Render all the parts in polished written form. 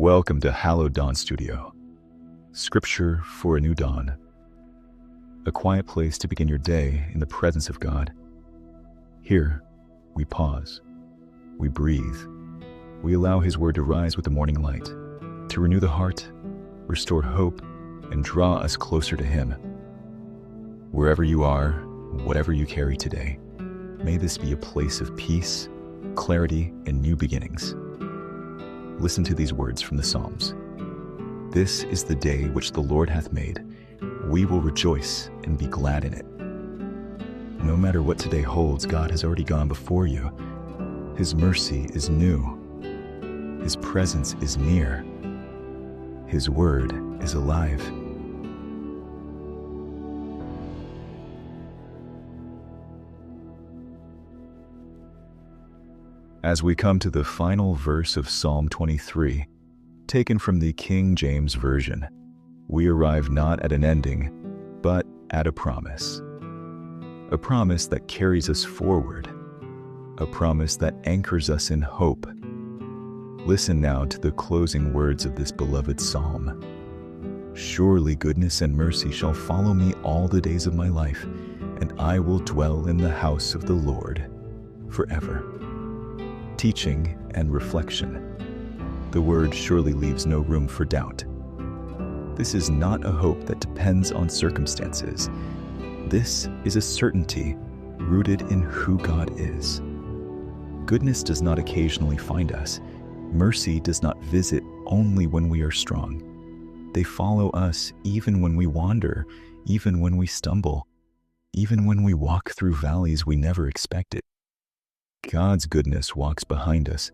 Welcome to Hallowed Dawn Studio. Scripture for a new dawn. A quiet place to begin your day in the presence of God. Here, we pause. We breathe. We allow His Word to rise with the morning light, to renew the heart, restore hope, and draw us closer to Him. Wherever you are, whatever you carry today, may this be a place of peace, clarity, and new beginnings. Listen to these words from the Psalms. This is the day which the Lord hath made. We will rejoice and be glad in it. No matter what today holds, God has already gone before you. His mercy is new. His presence is near. His word is alive. As we come to the final verse of Psalm 23, taken from the King James Version, we arrive not at an ending, but at a promise. A promise that carries us forward. A promise that anchors us in hope. Listen now to the closing words of this beloved psalm. Surely goodness and mercy shall follow me all the days of my life, and I will dwell in the house of the Lord forever. Teaching and reflection. The word surely leaves no room for doubt. This is not a hope that depends on circumstances. This is a certainty rooted in who God is. Goodness does not occasionally find us. Mercy does not visit only when we are strong. They follow us even when we wander, even when we stumble, even when we walk through valleys we never expected. God's goodness walks behind us,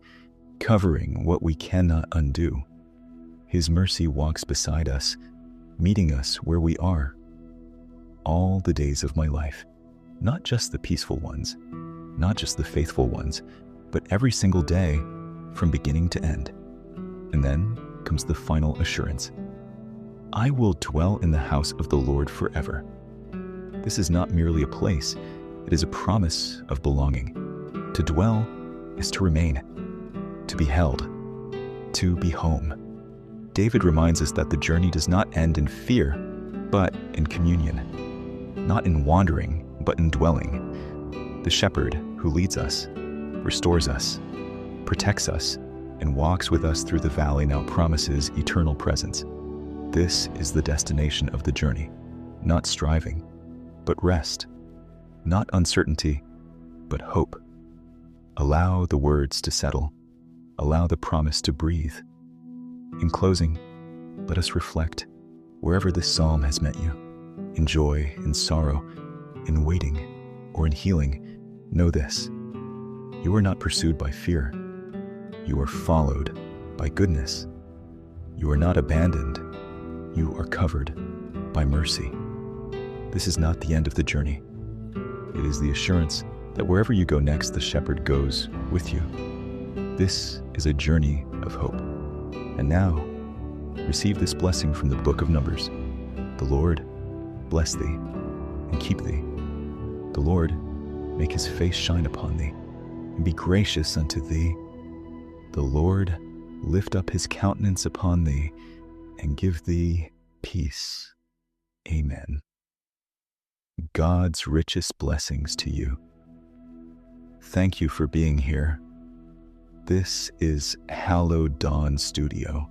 covering what we cannot undo. His mercy walks beside us, meeting us where we are. All the days of my life, not just the peaceful ones, not just the faithful ones, but every single day from beginning to end. And then comes the final assurance. I will dwell in the house of the Lord forever. This is not merely a place, it is a promise of belonging. To dwell is to remain, to be held, to be home. David reminds us that the journey does not end in fear, but in communion. Not in wandering, but in dwelling. The shepherd who leads us, restores us, protects us, and walks with us through the valley now promises eternal presence. This is the destination of the journey. Not striving, but rest. Not uncertainty, but hope. Allow the words to settle. Allow the promise to breathe. In closing, let us reflect wherever this psalm has met you. In joy, in sorrow, in waiting, or in healing, know this. You are not pursued by fear. You are followed by goodness. You are not abandoned. You are covered by mercy. This is not the end of the journey. It is the assurance that wherever you go next, the shepherd goes with you. This is a journey of hope. And now, receive this blessing from the book of Numbers. The Lord bless thee and keep thee. The Lord make his face shine upon thee and be gracious unto thee. The Lord lift up his countenance upon thee and give thee peace. Amen. God's richest blessings to you. Thank you for being here. This is Hallowed Dawn Studio.